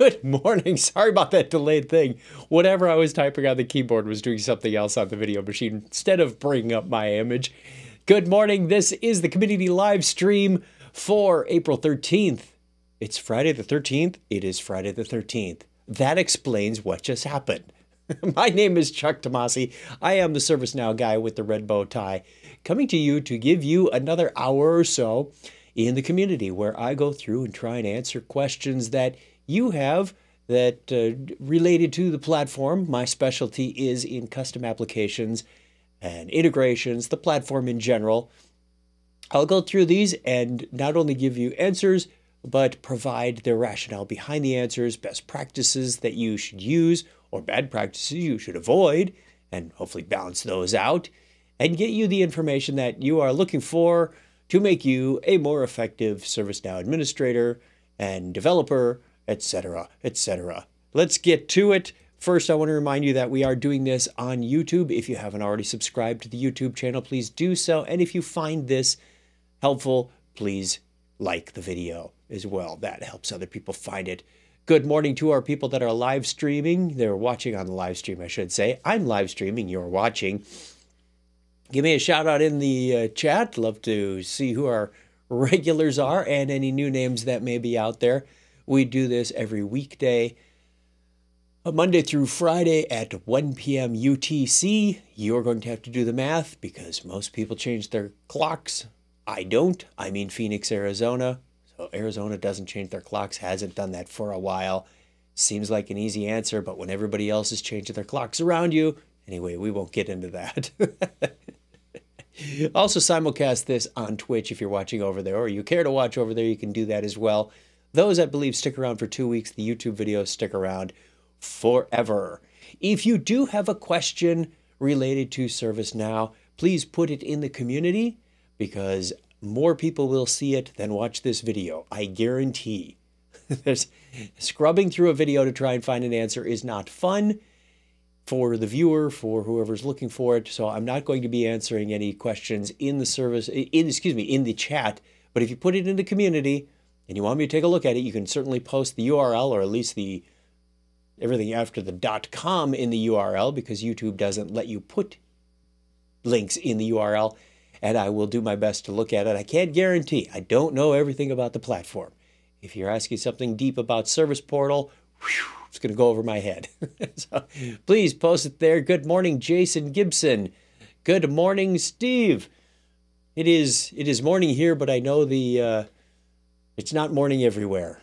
Good morning. Sorry about that delayed thing. Whatever I was typing on the keyboard was doing something else on the video machine instead of bringing up my image. Good morning. This is the community live stream for April 13th. It's Friday the 13th. It is Friday the 13th. That explains what just happened. My name is Chuck Tomasi. I am the ServiceNow guy with the red bow tie, coming to you to give you another hour or so in the community where I go through and try and answer questions that you have that related to the platform. My specialty is in custom applications and integrations, the platform in general. I'll go through these and not only give you answers, but provide the rationale behind the answers, best practices that you should use, or bad practices you should avoid, and hopefully balance those out, and get you the information that you are looking for to make you a more effective ServiceNow administrator and developer, etc., etc. Let's get to it. First, I want to remind you that we are doing this on YouTube. If you haven't already subscribed to the YouTube channel, please do so. And if you find this helpful, please like the video as well. That helps other people find it. Good morning to our people that are live streaming. They're watching on the live stream, I should say. I'm live streaming, you're watching. Give me a shout out in the chat. Love to see who our regulars are and any new names that may be out there. We do this every weekday, Monday through Friday at 1 p.m. UTC. You're going to have to do the math because most people change their clocks. I don't. I'm in Phoenix, Arizona. So Arizona doesn't change their clocks, hasn't done that for a while. Seems like an easy answer, but when everybody else is changing their clocks around you, anyway, we won't get into that. Also simulcast this on Twitch if you're watching over there, or you care to watch over there, you can do that as well. Those, I believe, stick around for 2 weeks. The YouTube videos stick around forever. If you do have a question related to ServiceNow, please put it in the community because more people will see it than watch this video. I guarantee. There's scrubbing through a video to try and find an answer is not fun for the viewer, for whoever's looking for it. So I'm not going to be answering any questions in the in the chat. But if you put it in the community and you want me to take a look at it, you can certainly post the URL, or at least the everything after the .com in the URL, because YouTube doesn't let you put links in the URL. And I will do my best to look at it. I can't guarantee. I don't know everything about the platform. If you're asking something deep about Service Portal, it's going to go over my head. So please post it there. Good morning, Jason Gibson. Good morning, Steve. It is morning here, but I know it's not morning everywhere.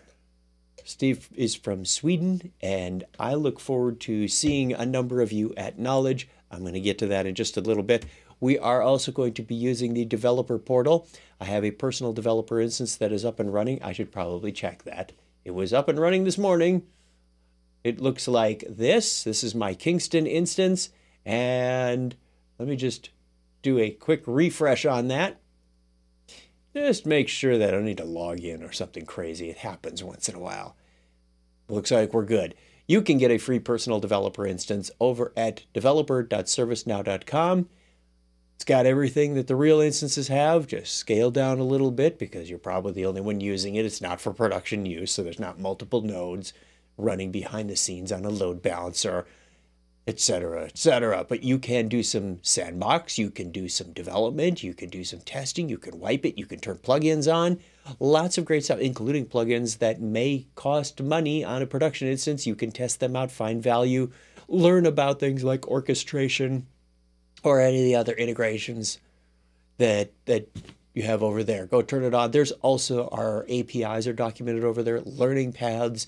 Steve is from Sweden, and I look forward to seeing a number of you at Knowledge. I'm going to get to that in just a little bit. We are also going to be using the developer portal. I have a personal developer instance that is up and running. I should probably check that. It was up and running this morning. It looks like this. This is my Kingston instance. And let me just do a quick refresh on that. Just make sure that I don't need to log in or something crazy. It happens once in a while. Looks like we're good. You can get a free personal developer instance over at developer.servicenow.com. It's got everything that the real instances have, just scaled down a little bit because you're probably the only one using it. It's not for production use, so there's not multiple nodes running behind the scenes on a load balancer, etc., etc. But you can do some sandbox, you can do some development, you can do some testing, you can wipe it, you can turn plugins on. Lots of great stuff, including plugins that may cost money on a production instance. You can test them out, find value, learn about things like orchestration, or any of the other integrations that you have over there. Go turn it on. There's also our APIs are documented over there, learning paths,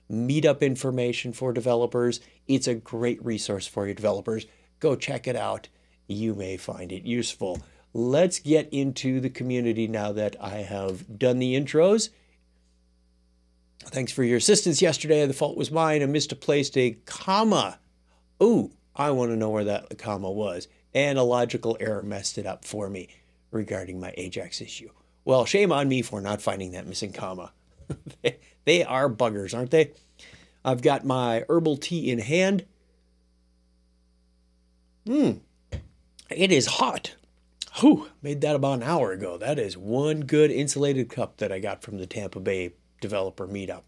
meetup information for developers. It's a great resource for your developers. Go check it out. You may find it useful. Let's get into the community now that I have done the intros. Thanks for your assistance yesterday. The fault was mine. I misplaced a comma. Ooh, I want to know where that comma was. And a logical error messed it up for me regarding my Ajax issue. Well, shame on me for not finding that missing comma. They are buggers, aren't they? I've got my herbal tea in hand. It is hot. Whew, made that about an hour ago. That is one good insulated cup that I got from the Tampa Bay developer meetup.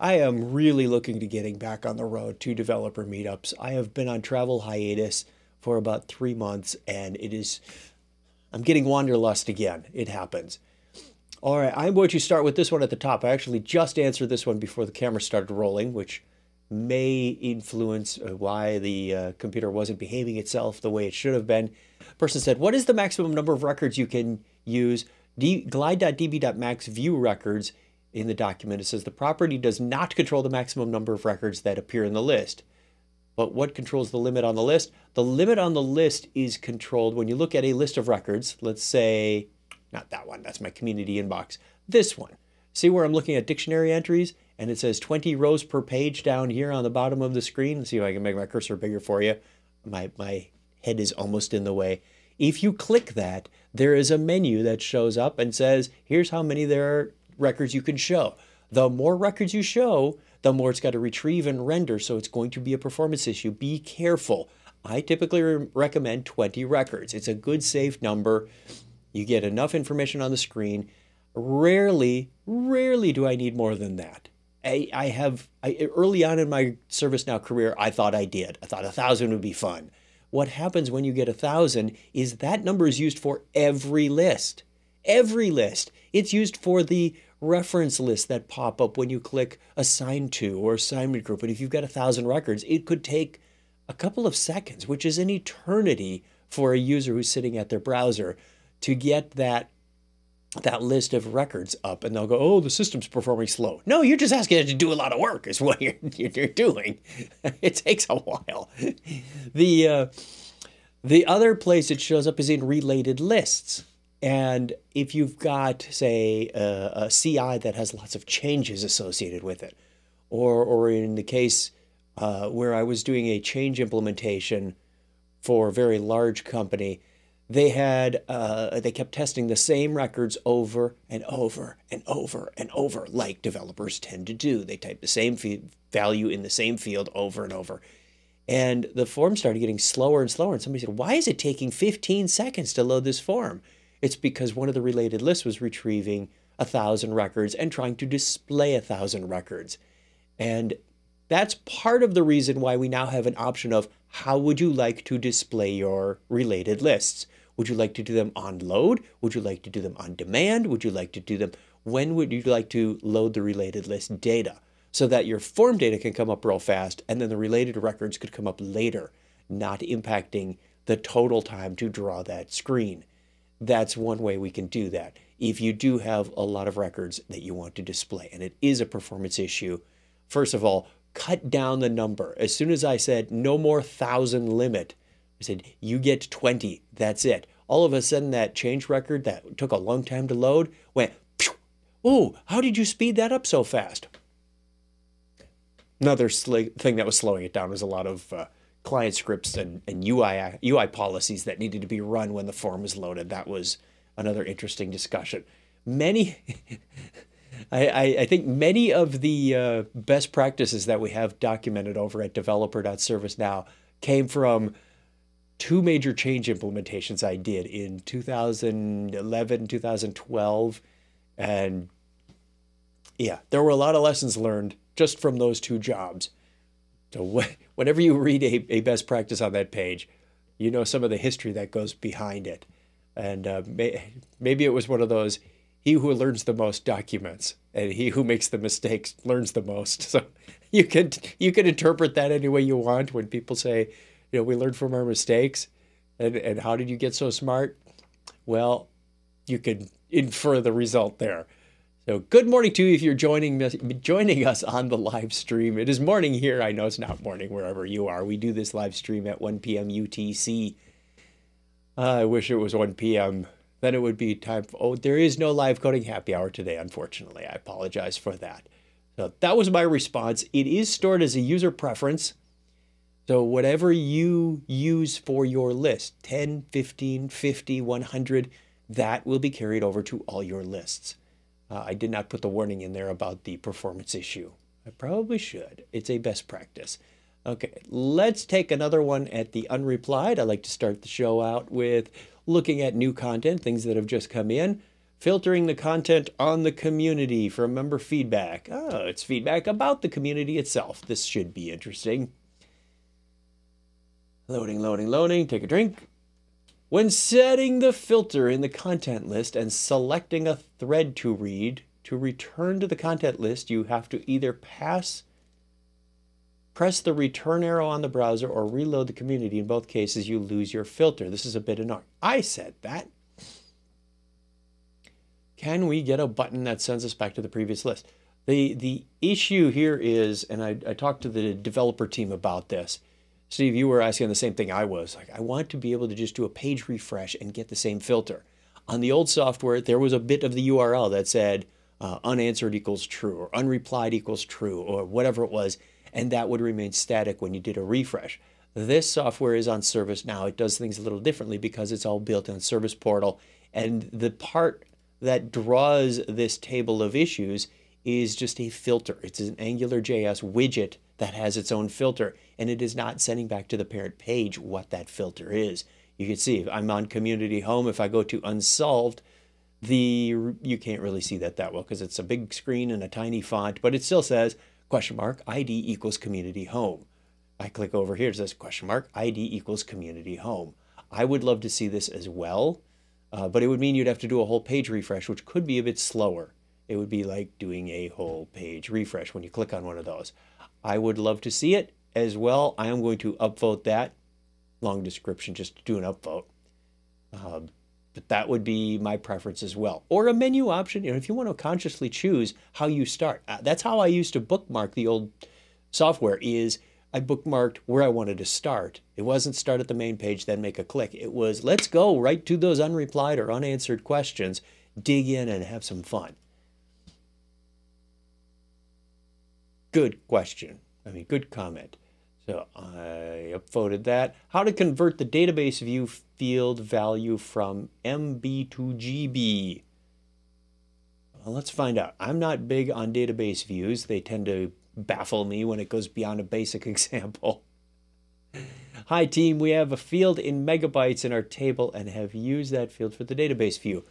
I am really looking to getting back on the road to developer meetups. I have been on travel hiatus for about 3 months, and I'm getting wanderlust again. It happens. All right, I'm going to start with this one at the top. I actually just answered this one before the camera started rolling, which may influence why the computer wasn't behaving itself the way it should have been. Person said, what is the maximum number of records you can use? glide.db.max view records in the document. It says the property does not control the maximum number of records that appear in the list. But what controls the limit on the list? The limit on the list is controlled when you look at a list of records. Let's say, not that one, that's my community inbox. This one. See where I'm looking at dictionary entries? And it says 20 rows per page down here on the bottom of the screen. Let's see if I can make my cursor bigger for you. My head is almost in the way. If you click that, there is a menu that shows up and says, here's how many there are records you can show. The more records you show, the more it's got to retrieve and render, so it's going to be a performance issue. Be careful. I typically recommend 20 records. It's a good, safe number. You get enough information on the screen. Rarely do I need more than that. Early on in my ServiceNow career, I thought I did. I thought 1,000 would be fun. What happens when you get 1,000 is that number is used for every list. Every list. It's used for the reference lists that pop up when you click assign to or assignment group. And if you've got 1,000 records, it could take a couple of seconds, which is an eternity for a user who's sitting at their browser to get that list of records up, and they'll go, oh, the system's performing slow. No, you're just asking it to do a lot of work is what you're doing. It takes a while. The other place it shows up is in related lists. And if you've got, say, a CI that has lots of changes associated with it, or in the case where I was doing a change implementation for a very large company, they kept testing the same records over and over and over and over, like developers tend to do. They type the same value in the same field over and over. And the form started getting slower and slower. And somebody said, why is it taking 15 seconds to load this form? It's because one of the related lists was retrieving 1,000 records and trying to display 1,000 records. And that's part of the reason why we now have an option of how would you like to display your related lists? Would you like to do them on load? Would you like to do them on demand? Would you like to do them, when would you like to load the related list data so that your form data can come up real fast and then the related records could come up later, not impacting the total time to draw that screen? That's one way we can do that. If you do have a lot of records that you want to display, and it is a performance issue, first of all, cut down the number. As soon as I said no more 1,000 limit, I said, you get 20, that's it. All of a sudden, that change record that took a long time to load went, phew, oh, how did you speed that up so fast? Another thing that was slowing it down was a lot of client scripts and UI policies that needed to be run when the form was loaded. That was another interesting discussion. I think many of the best practices that we have documented over at developer.service.now came from two major change implementations I did in 2011, 2012. And yeah, there were a lot of lessons learned just from those two jobs. So whenever you read a best practice on that page, you know some of the history that goes behind it. And maybe it was one of those, he who learns the most documents, and he who makes the mistakes learns the most. So you can interpret that any way you want when people say, you know, we learn from our mistakes. And how did you get so smart? Well, you can infer the result there. So good morning to you if you're joining us on the live stream. It is morning here. I know it's not morning wherever you are. We do this live stream at 1 p.m. UTC. I wish it was 1 p.m. Then it would be time for, oh, there is no live coding happy hour today, unfortunately. I apologize for that. So that was my response. It is stored as a user preference. So whatever you use for your list, 10, 15, 50, 100, that will be carried over to all your lists. I did not put the warning in there about the performance issue. I probably should. It's a best practice. Okay, let's take another one at the unreplied. I like to start the show out with looking at new content, things that have just come in. Filtering the content on the community from member feedback. Oh, it's feedback about the community itself. This should be interesting. Loading, loading, loading. Take a drink. When setting the filter in the content list and selecting a thread to read, to return to the content list, you have to either press the return arrow on the browser or reload the community. In both cases, you lose your filter. This is a bit annoying. I said that. Can we get a button that sends us back to the previous list? The issue here is, and I talked to the developer team about this. Steve, you were asking the same thing I was. Like, I want to be able to just do a page refresh and get the same filter. On the old software, there was a bit of the URL that said unanswered equals true, or unreplied equals true, or whatever it was, and that would remain static when you did a refresh. This software is on Service now. It does things a little differently because it's all built on Service Portal, and the part that draws this table of issues is just a filter. It's an AngularJS widget that has its own filter, and it is not sending back to the parent page what that filter is. You can see if I'm on Community Home, if I go to Unsolved, you can't really see that well because it's a big screen and a tiny font, but it still says $ID equals Community Home. I click over here, it says $ID equals Community Home. I would love to see this as well, but it would mean you'd have to do a whole page refresh, which could be a bit slower. It would be like doing a whole page refresh when you click on one of those. I would love to see it as well. I am going to upvote that. Long description just to do an upvote. But that would be my preference as well. Or a menu option, if you want to consciously choose how you start. That's how I used to bookmark the old software, is I bookmarked where I wanted to start. It wasn't start at the main page, then make a click. It was, let's go right to those unreplied or unanswered questions, dig in and have some fun. Good question. Good comment. So I upvoted that. How to convert the database view field value from MB to GB. Well, let's find out. I'm not big on database views. They tend to baffle me when it goes beyond a basic example. Hi team, we have a field in megabytes in our table and have used that field for the database view.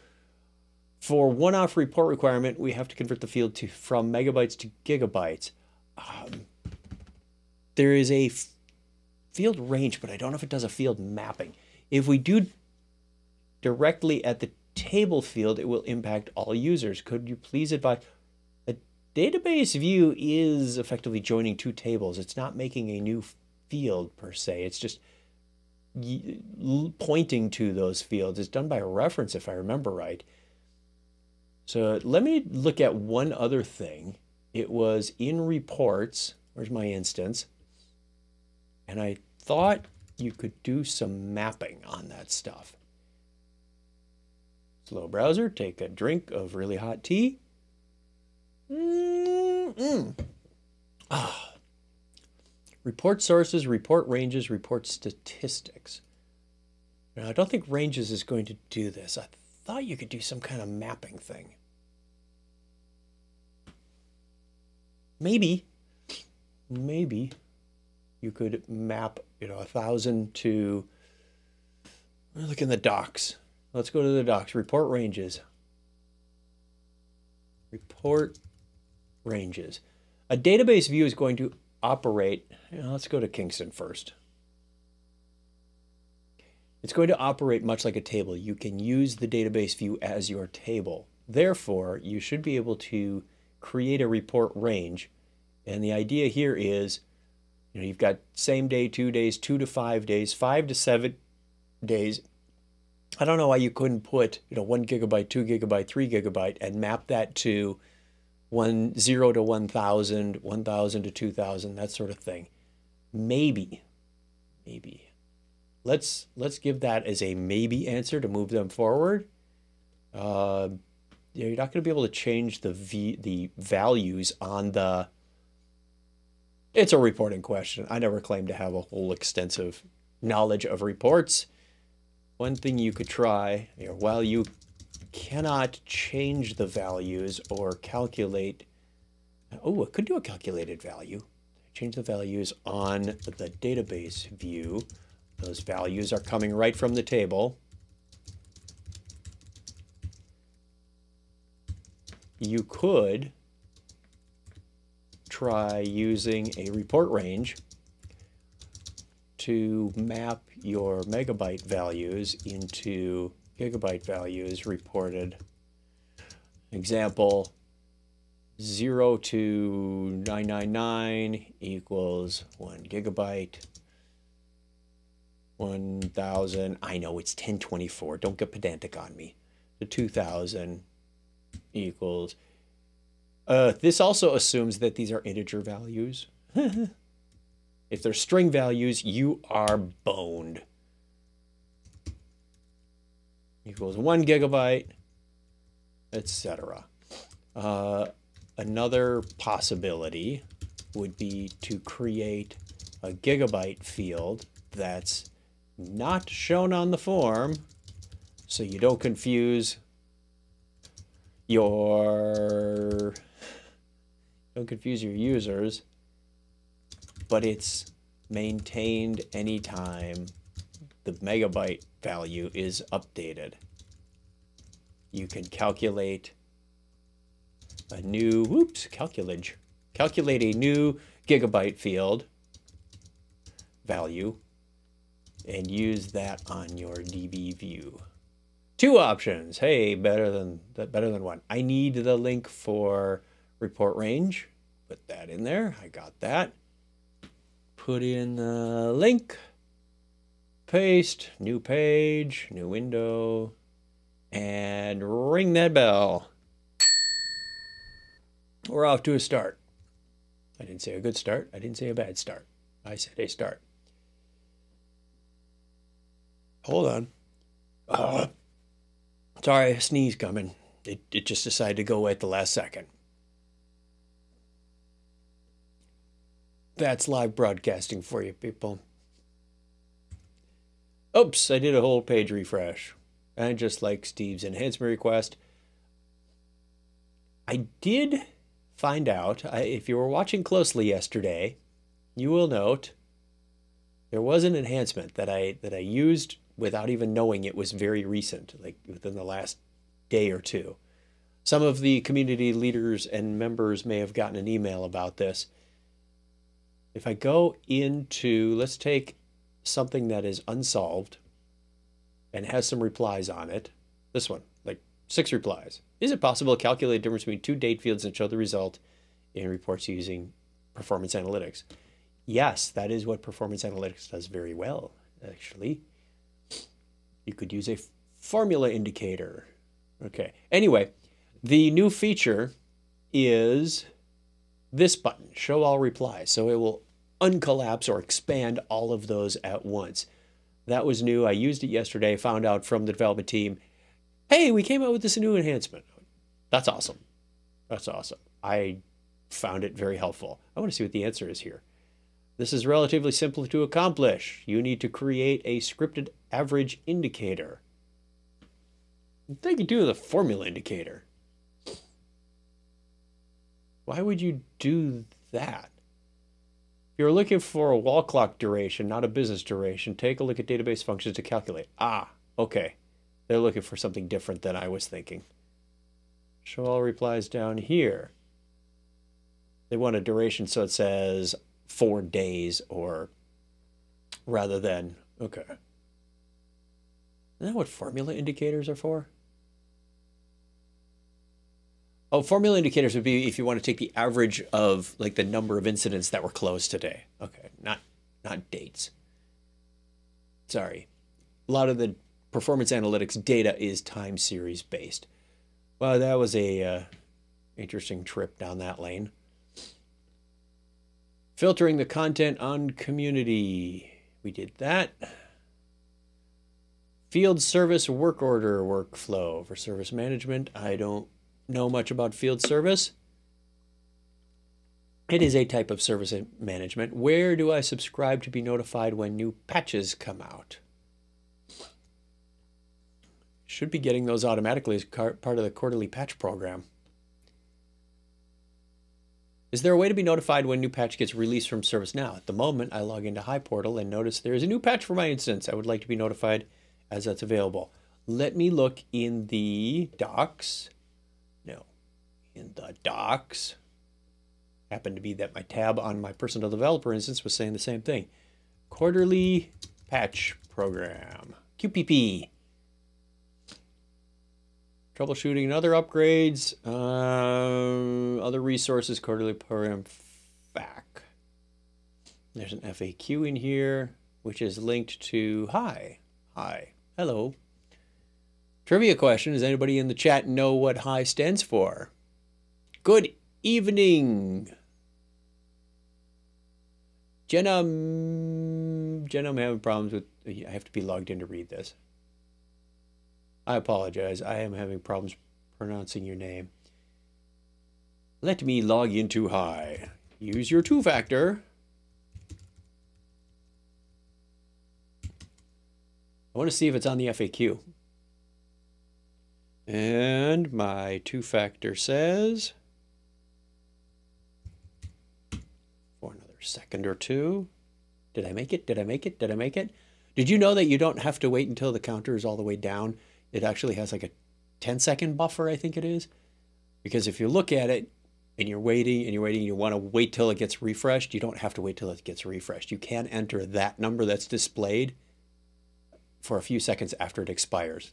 For one-off report requirement, we have to convert the field from megabytes to gigabytes. There is a field range, but I don't know if it does a field mapping. If we do directly at the table field, it will impact all users. Could you please advise? A database view is effectively joining two tables. It's not making a new field per se. It's just pointing to those fields. It's done by reference, if I remember right. So let me look at one other thing. It was in reports. Where's my instance? And I thought you could do some mapping on that stuff. Slow browser, take a drink of really hot tea. Report sources, report ranges, report statistics. Now, I don't think ranges is going to do this. I thought you could do some kind of mapping thing. Maybe you could map, 1,000 to, look in the docs. Let's go to the docs, report ranges. Report ranges. A database view is going to operate, let's go to Kingston first. It's going to operate much like a table. You can use the database view as your table. Therefore, you should be able to create a report range. And the idea here is, you've got same day, 2 days, 2 to 5 days, 5 to 7 days. I don't know why you couldn't put, 1 gigabyte, 2 gigabyte, 3 gigabyte and map that to 0 to 1,000, 1,000 to 2,000, that sort of thing. Maybe. Let's give that as a maybe answer to move them forward. You're not going to be able to change the values on the. It's a reporting question. I never claimed to have a whole extensive knowledge of reports. One thing you could try, while you cannot change the values or calculate. Oh, it could do a calculated value. Change the values on the database view. Those values are coming right from the table. you could try using a report range to map your megabyte values into gigabyte values reported. Example, 0 to 999 equals 1 gigabyte. 1000, I know it's 1024, don't get pedantic on me. The 2000 equals, this also assumes that these are integer values. If they're string values, you are boned. Equals 1 gigabyte, etc. Another possibility would be to create a gigabyte field that's not shown on the form, so you don't confuse your users, but it's maintained anytime the megabyte value is updated. You can calculate a new, calculate a new gigabyte field value and use that on your DB view. Two options. Hey, better than one. I need the link for report range. Put that in there. I got that. Put in the link. Paste. New page. New window. And ring that bell. We're off to a start. I didn't say a good start. I didn't say a bad start. I said a start. Hold on. Sorry, a sneeze coming. It just decided to go at the last second. That's live broadcasting for you, people. Oops, I did a whole page refresh. And just like Steve's enhancement request, I did find out, if you were watching closely yesterday, you will note there was an enhancement that I used without even knowing it was very recent, like within the last day or two. Some of the community leaders and members may have gotten an email about this. If I go into, let's take something that is unsolved and has some replies on it. This one, like 6 replies. Is it possible to calculate the difference between 2 date fields and show the result in reports using performance analytics? Yes, that is what performance analytics does very well, actually. You could use a formula indicator. Okay. Anyway, the new feature is this button, show all replies. So it will uncollapse or expand all of those at once. That was new. I used it yesterday, found out from the development team, hey, we came out with this new enhancement. That's awesome. That's awesome. I found it very helpful. I want to see what the answer is here. This is relatively simple to accomplish. You need to create a scripted average indicator. They can do the formula indicator. Why would you do that? If you're looking for a wall clock duration, not a business duration, take a look at database functions to calculate. Ah, okay. They're looking for something different than I was thinking. Show all replies down here. They want a duration so it says 4 days or rather than, okay. Isn't that what formula indicators are for? Oh, formula indicators would be if you want to take the average of like the number of incidents that were closed today. Okay, not dates. Sorry. A lot of the performance analytics data is time series based. Well, that was a interesting trip down that lane. Filtering the content on community. We did that. Field service work order workflow for service management. I don't know much about field service. It is a type of service management. Where do I subscribe to be notified when new patches come out? Should be getting those automatically as part of the quarterly patch program. Is there a way to be notified when new patch gets released from ServiceNow? At the moment, I log into HiPortal and notice there is a new patch for my instance. I would like to be notified as that's available. Let me look in the docs. No. in the docs. Happened to be that my tab on my personal developer instance was saying the same thing. Quarterly patch program, QPP. Troubleshooting and other upgrades, other resources, quarterly program FAQ. There's an FAQ in here, which is linked to hi, hello. Trivia question, does anybody in the chat know what hi stands for? Good evening. Jenna, I'm having problems with, I have to be logged in to read this. I apologize. I am having problems pronouncing your name. Let me log into hi. Use your two-factor. I want to see if it's on the FAQ. And my two-factor says, for another second or two. Did I make it? Did I make it? Did I make it? Did you know that you don't have to wait until the counter is all the way down? It actually has like a 10-second buffer, I think it is. Because if you look at it and you're waiting and you're waiting, you want to wait till it gets refreshed, you don't have to wait till it gets refreshed. You can enter that number that's displayed for a few seconds after it expires.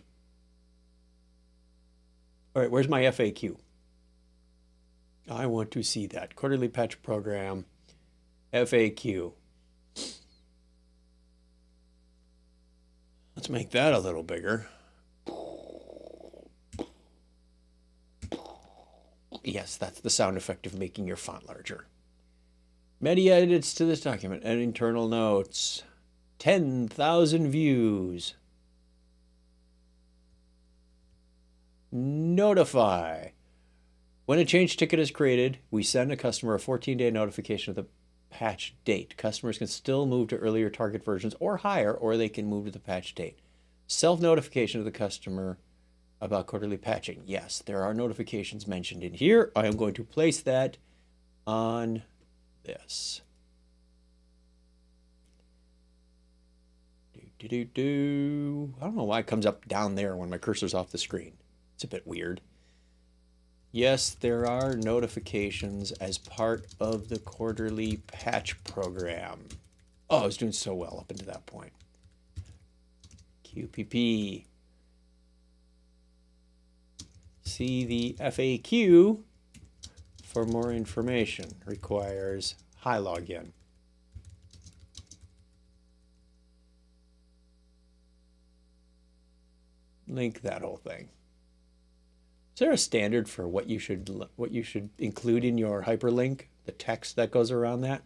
All right, where's my FAQ? I want to see that. Quarterly patch program, FAQ. Let's make that a little bigger. Yes, that's the sound effect of making your font larger. Many edits to this document and internal notes. 10,000 views. Notify. When a change ticket is created, we send a customer a 14-day notification of the patch date. Customers can still move to earlier target versions or higher, or they can move to the patch date. Self-notification of the customer about quarterly patching. Yes, there are notifications mentioned in here. I am going to place that on this. I don't know why it comes up down there when my cursor's off the screen. It's a bit weird. Yes, there are notifications as part of the quarterly patch program. Oh, I was doing so well up until that point. QPP. See the FAQ for more information. Requires hi login. Link that whole thing. Is there a standard for what you should include in your hyperlink? The text that goes around that?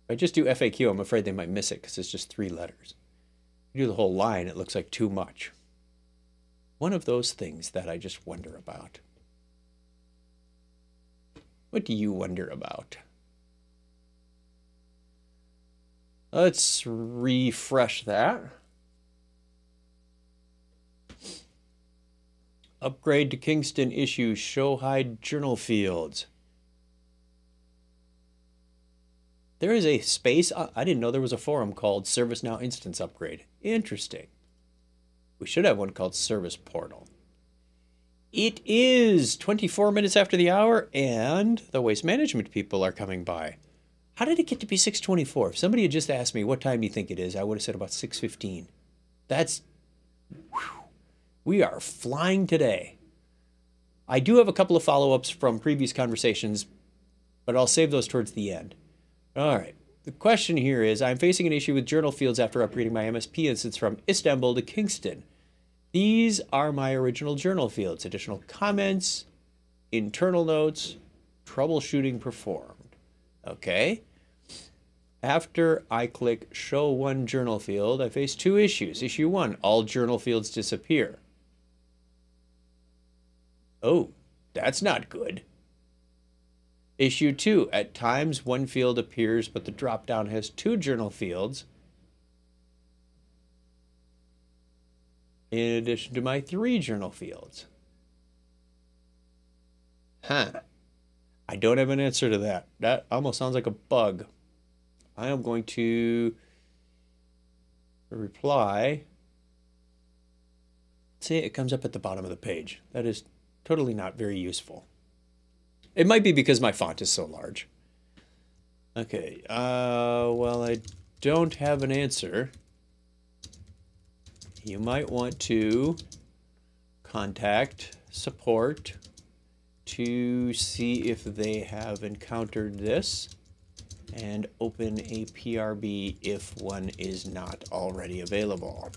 If I just do FAQ, I'm afraid they might miss it because it's just 3 letters. If you do the whole line, it looks like too much. One of those things that I just wonder about. What do you wonder about? Let's refresh that. Upgrade to Kingston issue show hide journal fields. There is a space. I didn't know there was a forum called ServiceNow Instance Upgrade. Interesting. We should have one called Service Portal. It is 24 minutes after the hour, and the waste management people are coming by. How did it get to be 6:24? If somebody had just asked me what time do you think it is, I would have said about 6:15. That's... Whew, we are flying today. I do have a couple of follow-ups from previous conversations, but I'll save those towards the end. All right. The question here is, I'm facing an issue with journal fields after upgrading my MSP instance from Istanbul to Kingston. These are my original journal fields. Additional comments, internal notes, troubleshooting performed. Okay. After I click Show One Journal Field, I face 2 issues. Issue 1, all journal fields disappear. Oh, that's not good. Issue 2, at times one field appears, but the drop-down has 2 journal fields in addition to my 3 journal fields. Huh. I don't have an answer to that. That almost sounds like a bug. I am going to reply. See, it comes up at the bottom of the page. That is Totally not very useful. It might be because my font is so large. Okay, well, I don't have an answer. You might want to contact support to see if they have encountered this and open a PRB if one is not already available.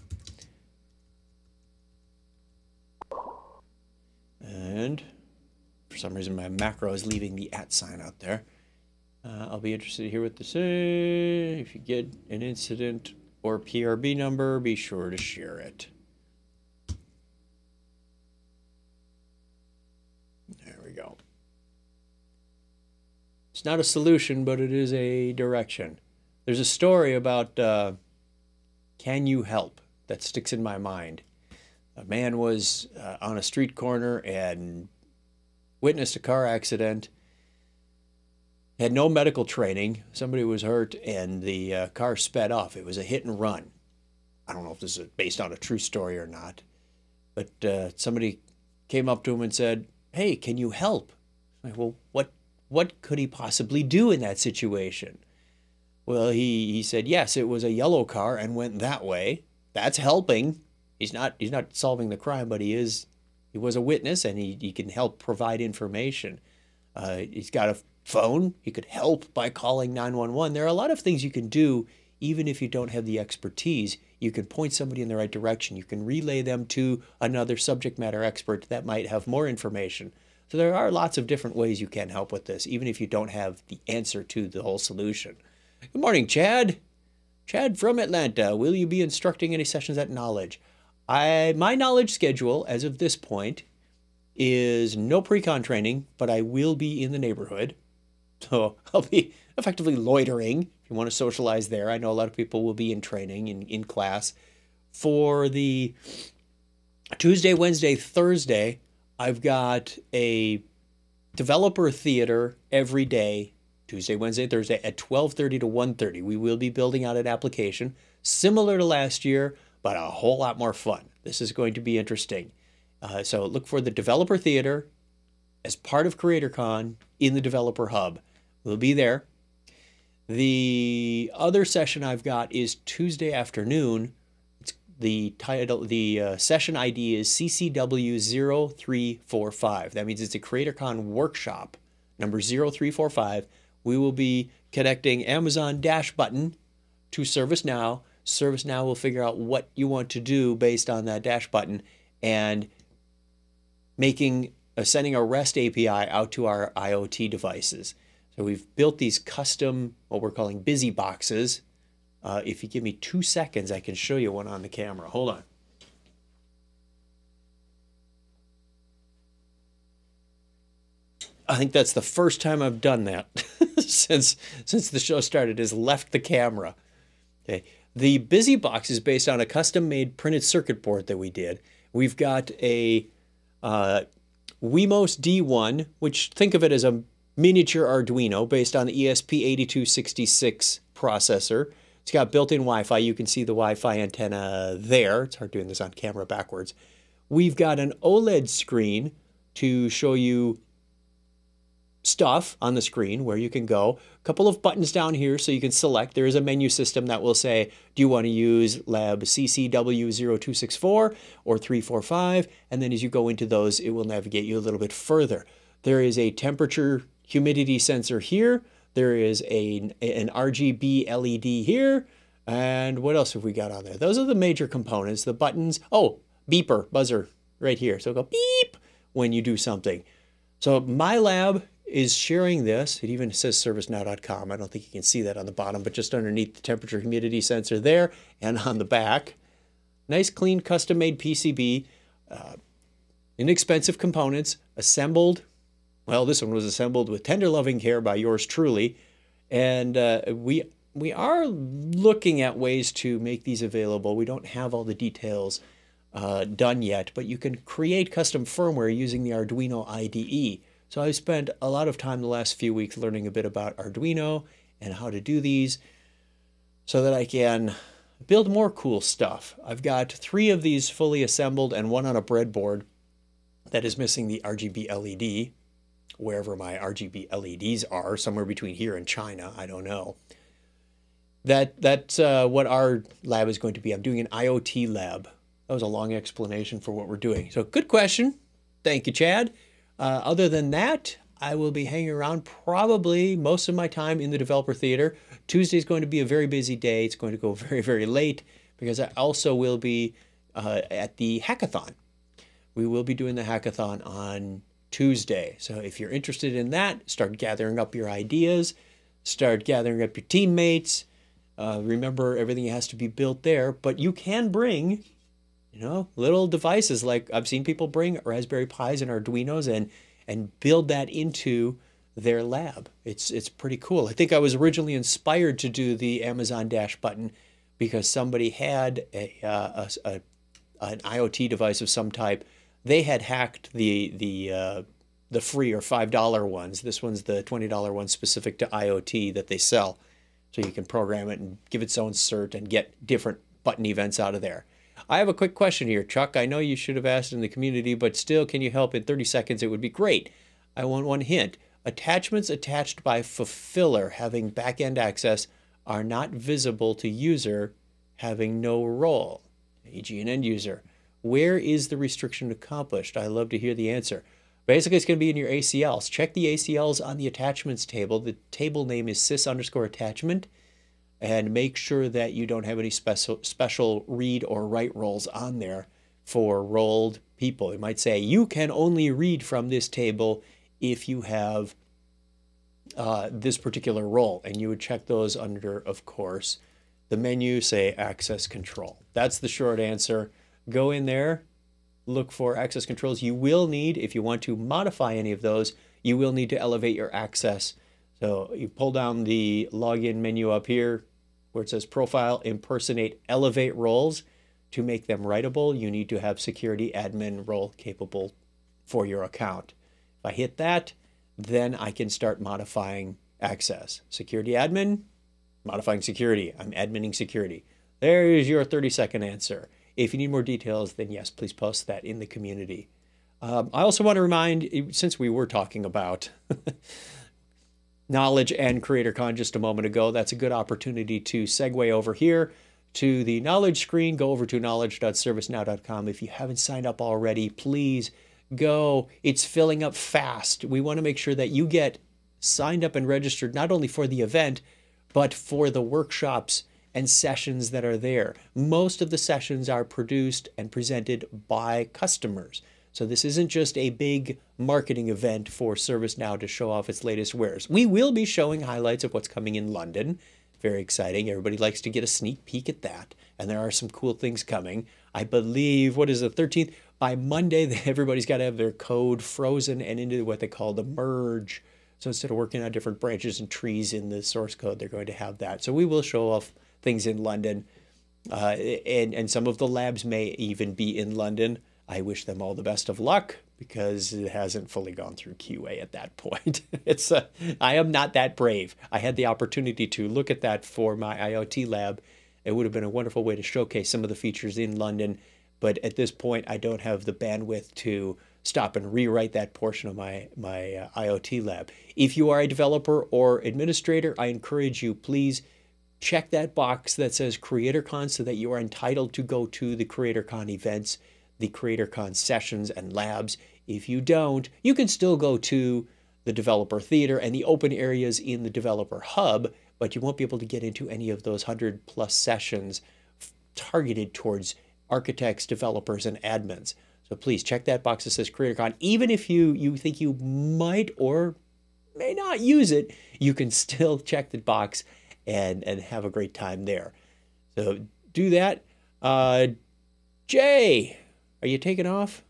And for some reason my macro is leaving the @ sign out there. I'll be interested to hear what they say. If you get an incident or PRB number, be sure to share it. There we go. It's not a solution, but it is a direction. There's a story about can you help that sticks in my mind. A man was on a street corner and witnessed a car accident. Had no medical training. Somebody was hurt and the car sped off. It was a hit and run. I don't know if this is based on a true story or not, but somebody came up to him and said, "Hey, can you help?" Like, well, what could he possibly do in that situation? Well, he said, yes, it was a yellow car and went that way. That's helping. He's not solving the crime, but he was a witness and he can help provide information. He's got a phone. He could help by calling 911. There are a lot of things you can do even if you don't have the expertise. You can point somebody in the right direction. You can relay them to another subject matter expert that might have more information. So there are lots of different ways you can help with this, even if you don't have the answer to the whole solution. Good morning, Chad. Chad from Atlanta. Will you be instructing any sessions at Knowledge? My Knowledge schedule, as of this point, is no pre-con training, but I will be in the neighborhood. So I'll be effectively loitering if you want to socialize there. I know a lot of people will be in training, in class. For the Tuesday, Wednesday, Thursday, I've got a developer theater every day, Tuesday, Wednesday, Thursday, at 12:30 to 1:30. We will be building out an application similar to last year, but a whole lot more fun. This is going to be interesting. So look for the developer theater as part of CreatorCon in the Developer Hub. We'll be there. The other session I've got is Tuesday afternoon. The session ID is CCW0345. That means it's a CreatorCon workshop, number 0345. We will be connecting Amazon Dash button to ServiceNow. ServiceNow will figure out what you want to do based on that Dash button and sending a REST API out to our IoT devices. So we've built these custom, what we're calling busy boxes. If you give me 2 seconds, I can show you one on the camera. Hold on. I think that's the first time I've done that since the show started, is left the camera. Okay. The busy box is based on a custom-made printed circuit board that we did. We've got a Wemos D1, which think of it as a miniature Arduino based on the ESP8266 processor. It's got built-in Wi-Fi. You can see the Wi-Fi antenna there. It's hard doing this on camera backwards. We've got an OLED screen to show you stuff on the screen where you can go. A couple of buttons down here so you can select. There is a menu system that will say, do you want to use lab CCW0264 or 345? And then as you go into those, it will navigate you a little bit further. There is a temperature humidity sensor here. There is an RGB LED here. And what else have we got on there? Those are the major components. The buttons. Oh, beeper, buzzer right here. So go beep when you do something. So my lab is sharing this. It even says ServiceNow.com. I don't think you can see that on the bottom, but just underneath the temperature humidity sensor there and on the back. Nice, clean, custom-made PCB. Inexpensive components, assembled. Well, this one was assembled with tender loving care by yours truly. And we are looking at ways to make these available. We don't have all the details done yet, but you can create custom firmware using the Arduino IDE. So I've spent a lot of time the last few weeks learning a bit about Arduino and how to do these so that I can build more cool stuff. I've got 3 of these fully assembled and one on a breadboard. that is missing the RGB LED, wherever my RGB LEDs are, somewhere between here and China, I don't know. That's what our lab is going to be. I'm doing an IoT lab. That was a long explanation for what we're doing. So good question. Thank you, Chad. Other than that, I will be hanging around probably most of my time in the developer theater. Tuesday is going to be a very busy day. It's going to go very, very late because I also will be at the hackathon. We will be doing the hackathon on Tuesday. So if you're interested in that, start gathering up your ideas, start gathering up your teammates. Remember, everything has to be built there, but you can bring, little devices like I've seen people bring Raspberry Pis and Arduinos and build that into their lab. It's pretty cool. I think I was originally inspired to do the Amazon Dash button because somebody had an IoT device of some type. They had hacked the free or $5 ones. This one's the $20 one specific to IoT that they sell. So you can program it and give its own cert and get different button events out of there. I have a quick question here, Chuck. I know you should have asked in the community, but still, can you help in 30 seconds? It would be great. I want one hint. Attachments attached by fulfiller having backend access are not visible to user having no role, e.g. an end user. Where is the restriction accomplished? I love to hear the answer. Basically, it's going to be in your ACLs. Check the ACLs on the attachments table. The table name is sys_attachment. And make sure that you don't have any special read or write roles on there for rolled people. It might say you can only read from this table if you have this particular role. And you would check those under, of course, the menu, say access control. That's the short answer. Go in there. Look for access controls. You will need, if you want to modify any of those, you will need to elevate your access. So you pull down the login menu up here where it says profile, impersonate, elevate roles. To make them writable, you need to have security admin role capable for your account. If I hit that, then I can start modifying access. Security admin, modifying security. I'm adminning security. There is your 30-second answer. If you need more details, then yes, please post that in the community. I also want to remind, since we were talking about Knowledge and CreatorCon just a moment ago, that's a good opportunity to segue over here to the Knowledge screen. Go over to knowledge.servicenow.com. If you haven't signed up already, please go. It's filling up fast. We want to make sure that you get signed up and registered not only for the event, but for the workshops and sessions that are there. Most of the sessions are produced and presented by customers. So this isn't just a big marketing event for ServiceNow to show off its latest wares. We will be showing highlights of what's coming in London. Very exciting. Everybody likes to get a sneak peek at that. And there are some cool things coming. I believe, what is the 13th? By Monday, everybody's got to have their code frozen and into what they call the merge. So instead of working on different branches and trees in the source code, they're going to have that. So we will show off things in London, and some of the labs may even be in London. I wish them all the best of luck because it hasn't fully gone through QA at that point. I am not that brave. I had the opportunity to look at that for my IoT lab. It would have been a wonderful way to showcase some of the features in London, but at this point, I don't have the bandwidth to stop and rewrite that portion of my IoT lab. If you are a developer or administrator, I encourage you, please check that box that says CreatorCon so that you are entitled to go to the CreatorCon events, the CreatorCon sessions and labs. If you don't, you can still go to the developer theater and the open areas in the developer hub, but you won't be able to get into any of those 100+ sessions targeted towards architects, developers, and admins. So please check that box that says CreatorCon. Even if you think you might or may not use it, you can still check the box and have a great time there. So do that. Jay, are you taking off?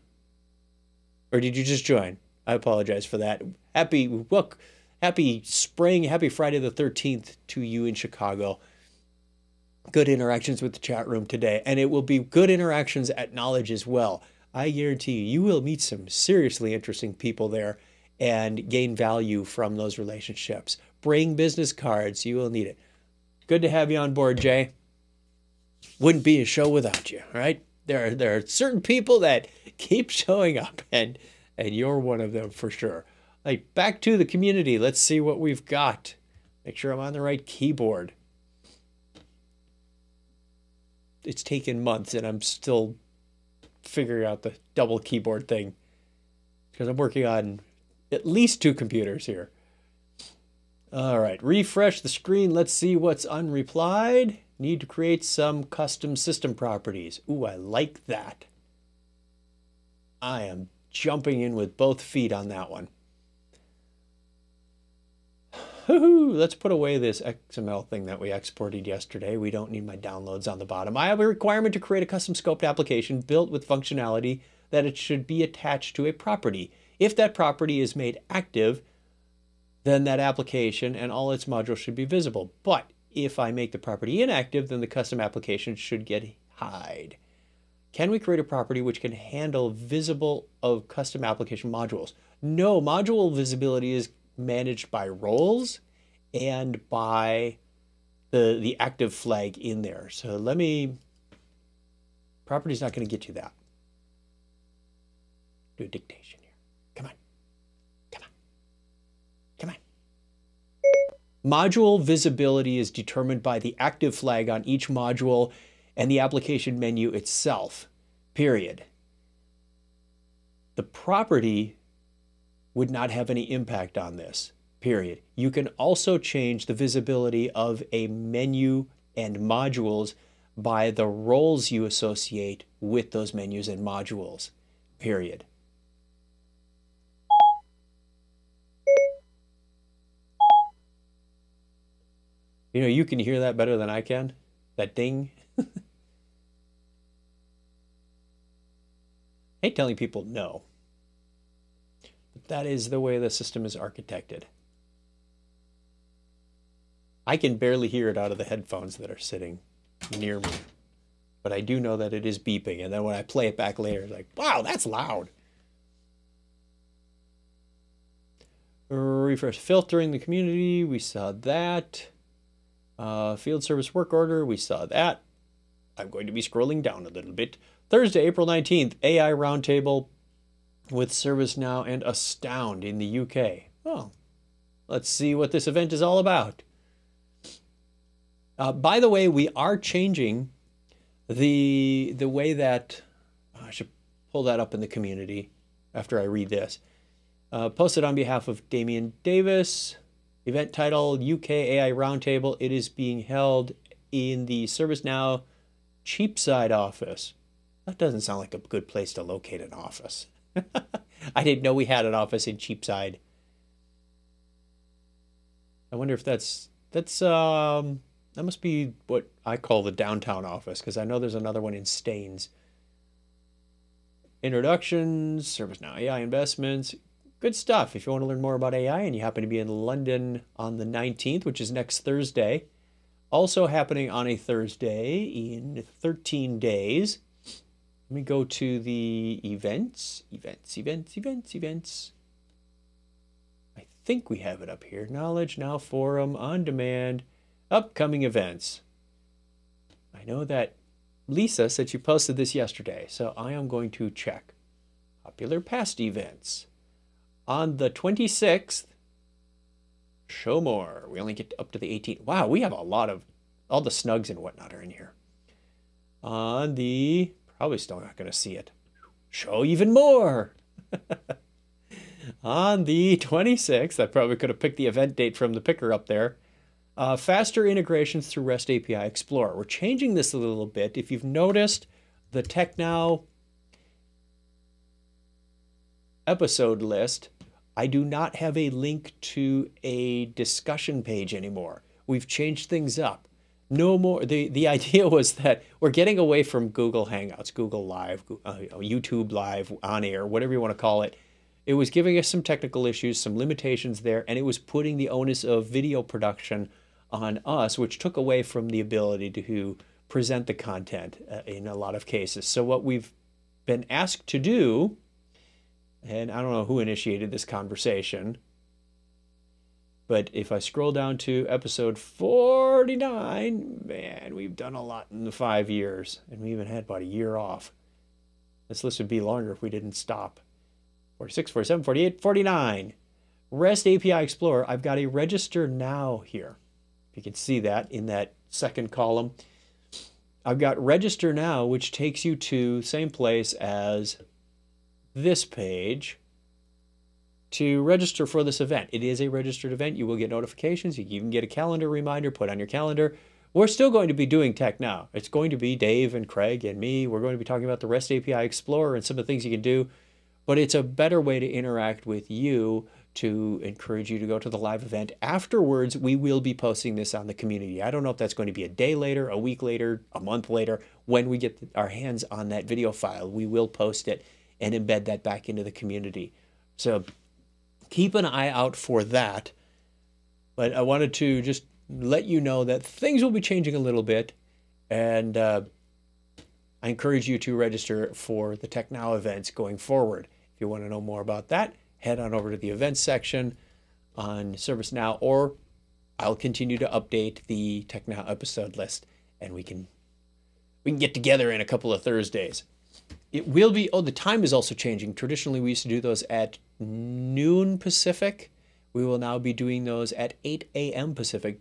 Or did you just join? I apologize for that. Happy spring, happy Friday the 13th to you in Chicago. Good interactions with the chat room today. And it will be good interactions at Knowledge as well. I guarantee you will meet some seriously interesting people there and gain value from those relationships. Bring business cards. You will need it. Good to have you on board, Jay. Wouldn't be a show without you, right? There are certain people that keep showing up, and And you're one of them for sure. Like, back to the community. Let's see what we've got. Make sure I'm on the right keyboard. It's taken months and I'm still figuring out the double keyboard thing because I'm working on at least 2 computers here. All right, refresh the screen. Let's see what's unreplied. Need to create some custom system properties. Ooh, I like that. I am jumping in with both feet on that one. Let's put away this XML thing that we exported yesterday. We don't need my downloads on the bottom. I have a requirement to create a custom scoped application built with functionality that it should be attached to a property. If that property is made active, then that application and all its modules should be visible. But if I make the property inactive, then the custom application should get hide. Can we create a property which can handle visible of custom application modules? No, module visibility is managed by roles and by the active flag in there. So let me, property's not going to get you that. Do a dictation here. Come on. Come on. Come on. Module visibility is determined by the active flag on each module and the application menu itself, period. The property would not have any impact on this, period. You can also change the visibility of a menu and modules by the roles you associate with those menus and modules, period. You know, you can hear that better than I can, that ding. I hate telling people no. That is the way the system is architected. I can barely hear it out of the headphones that are sitting near me, but I do know that it is beeping, and then when I play it back later, it's like, wow, that's loud. Refresh filtering the community, we saw that. Field service work order, we saw that. I'm going to be scrolling down a little bit. Thursday, April 19th, AI Roundtable with ServiceNow and Astound in the UK. Oh, let's see what this event is all about. By the way, we are changing the way that, I should pull that up in the community after I read this. Posted on behalf of Damian Davis. Event title, UK AI Roundtable. It is being held in the ServiceNow Cheapside office. That doesn't sound like a good place to locate an office. I didn't know we had an office in Cheapside. I wonder if that must be what I call the downtown office, because I know there's another one in Staines. Introductions, ServiceNow AI investments. Good stuff. If you want to learn more about AI and you happen to be in London on the 19th, which is next Thursday, also happening on a Thursday in 13 days. Let me go to the events. I think we have it up here. Knowledge Now Forum, on demand, upcoming events. I know that Lisa said she posted this yesterday, so I am going to check. Popular past events. On the 26th, show more. We only get up to the 18th. Wow, we have a lot of, all the snugs and whatnot are in here. On the, probably still not going to see it. Show even more. On the 26th, I probably could have picked the event date from the picker up there. Faster integrations through REST API Explorer. We're changing this a little bit. If you've noticed, the TechNow episode list, I do not have a link to a discussion page anymore. We've changed things up. No more. The idea was that we're getting away from Google Hangouts, Google Live, YouTube Live, on air, whatever you want to call it. It was giving us some technical issues, some limitations there, and it was putting the onus of video production on us, which took away from the ability to present the content in a lot of cases. So what we've been asked to do, and I don't know who initiated this conversation, but if I scroll down to episode 49, man, we've done a lot in the 5 years, and we even had about a year off. This list would be longer if we didn't stop. 46, 47, 48, 49. REST API Explorer, I've got a register now here. You can see that in that second column. I've got register now, which takes you to the same place as this page to register for this event. It is a registered event. You will get notifications. You can even get a calendar reminder put on your calendar. We're still going to be doing tech now. It's going to be Dave and Craig and me. We're going to be talking about the REST API Explorer and some of the things you can do, but it's a better way to interact with you, to encourage you to go to the live event. Afterwards, we will be posting this on the community. I don't know if that's going to be a day later, a week later, a month later. When we get our hands on that video file, we will post it and embed that back into the community. So keep an eye out for that. But I wanted to just let you know that things will be changing a little bit, and I encourage you to register for the Tech Now events going forward. If you want to know more about that, head on over to the events section on ServiceNow, or I'll continue to update the Tech Now episode list, and we can get together in a couple of Thursdays. It will be, oh, the time is also changing. Traditionally, we used to do those at noon Pacific. We will now be doing those at 8 a.m. Pacific.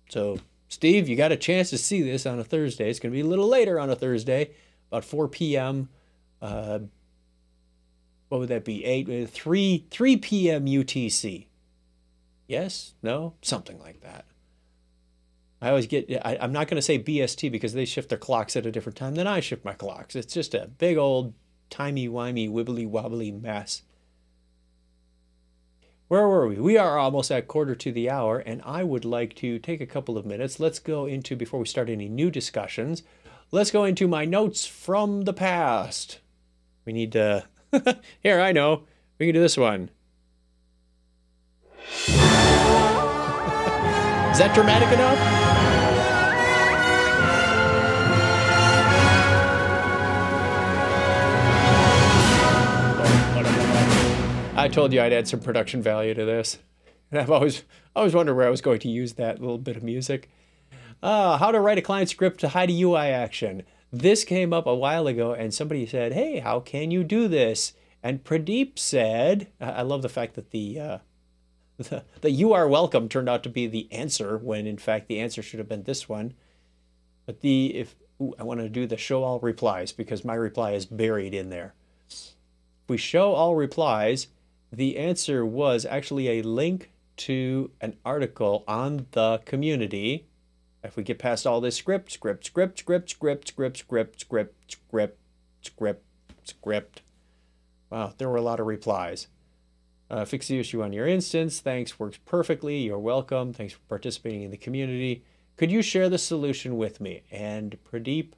So, Steve, you got a chance to see this on a Thursday. It's going to be a little later on a Thursday, about 4 p.m. What would that be? 3 p.m. UTC. Yes? No? Something like that. I always get, I'm not going to say BST because they shift their clocks at a different time than I shift my clocks. It's just a big old timey-wimey, wibbly-wobbly mess. Where were we? We are almost at quarter to the hour, and I would like to take a couple of minutes. Let's go into, before we start any new discussions, let's go into my notes from the past. We need to, here, I know, we can do this one. Is that dramatic enough? I told you I'd add some production value to this. And I've always wondered where I was going to use that little bit of music. How to write a client script to hide a UI action. This came up a while ago, and somebody said, hey, how can you do this? And Pradeep said, I love the fact that the you are welcome turned out to be the answer, when in fact the answer should have been this one. But I want to do the show all replies because my reply is buried in there. If we show all replies, the answer was actually a link to an article on the community. If we get past all this script. Wow, there were a lot of replies. Fix the issue on your instance. Thanks, works perfectly. You're welcome. Thanks for participating in the community. Could you share the solution with me? And Pradeep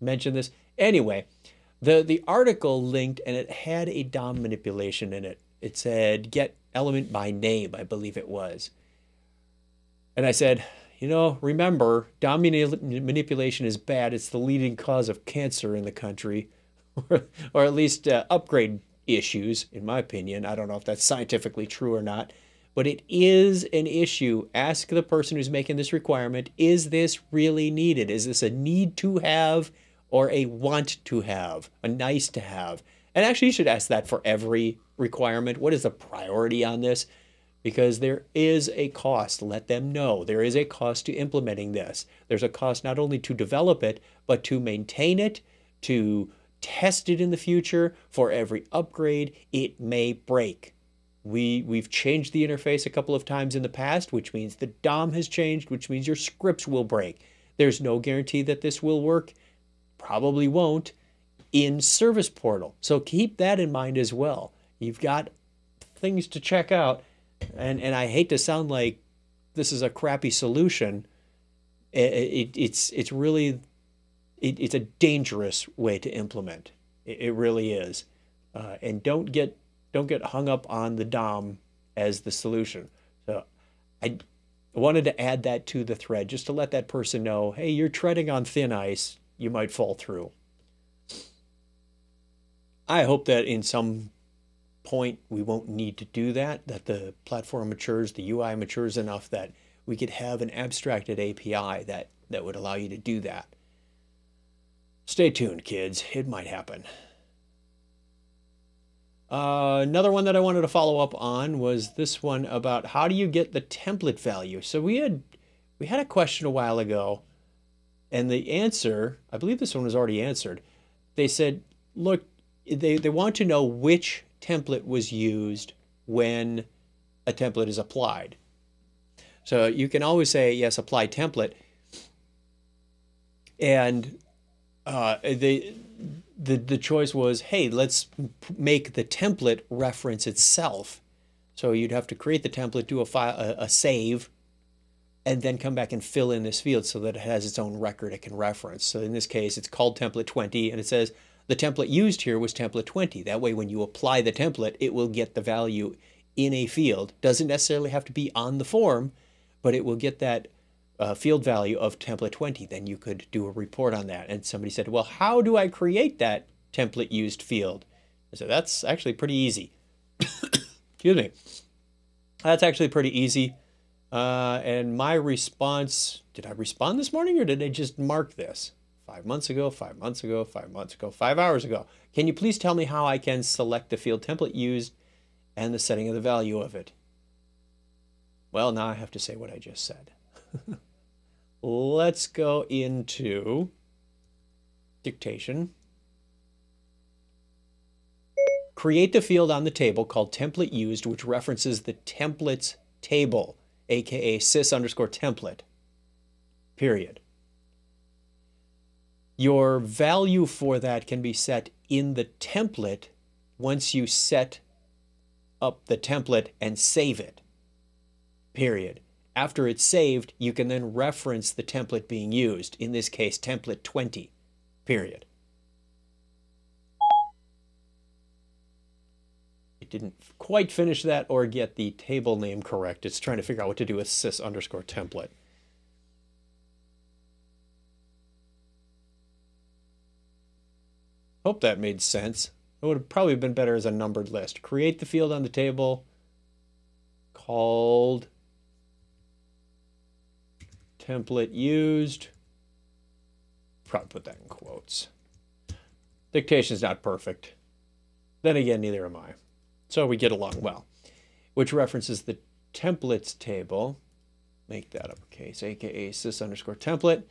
mentioned this. Anyway, the article linked, and it had a DOM manipulation in it. It said, get element by name, I believe it was. And I said, you know, remember, DOM manipulation is bad. It's the leading cause of cancer in the country, or at least upgrade issues, in my opinion. I don't know if that's scientifically true or not, but it is an issue. Ask the person who's making this requirement, is this really needed? Is this a need to have or a want to have, a nice to have? And actually, you should ask that for every requirement. What is the priority on this? Because there is a cost. Let them know. There is a cost to implementing this. There's a cost not only to develop it, but to maintain it, to test it in the future. For every upgrade, it may break. We've changed the interface a couple of times in the past, which means the DOM has changed, which means your scripts will break. There's no guarantee that this will work. Probably won't in Service Portal. So keep that in mind as well. You've got things to check out. And I hate to sound like this is a crappy solution. It's really a dangerous way to implement. It really is. And don't get hung up on the DOM as the solution. So I wanted to add that to the thread just to let that person know, hey, you're treading on thin ice. You might fall through. I hope that in some point we won't need to do that the platform matures, the UI matures enough that we could have an abstracted API that would allow you to do that. Stay tuned, kids. It might happen. Another one that I wanted to follow up on was this one about how do you get the template value. So we had a question a while ago, and the answer, I believe this one was already answered. They said, look, they want to know which template was used when a template is applied. So you can always say, yes, apply template. And the choice was, hey, let's make the template reference itself. So you'd have to create the template, do a save, and then come back and fill in this field so that it has its own record it can reference. So in this case, it's called template 20, and it says the template used here was template 20. That way, when you apply the template, it will get the value in a field. Doesn't necessarily have to be on the form, but it will get that field value of template 20. Then you could do a report on that. And somebody said, well, how do I create that template used field? I said, that's actually pretty easy. Excuse me. That's actually pretty easy. And my response, did I respond this morning or did I just mark this? 5 months ago, 5 months ago, 5 months ago, 5 hours ago. Can you please tell me how I can select the field template used and the setting of the value of it? Well, now I have to say what I just said. Let's go into dictation. Create the field on the table called template used, which references the templates table, aka sys_template, period. Your value for that can be set in the template once you set up the template and save it, period. After it's saved, you can then reference the template being used, in this case, template 20, period. It didn't quite finish that or get the table name correct. It's trying to figure out what to do with sys_template. Hope that made sense. It would have probably been better as a numbered list. Create the field on the table called template used. Probably put that in quotes. Dictation is not perfect. Then again, neither am I. So we get along well. Which references the templates table. Make that uppercase, aka sys_template.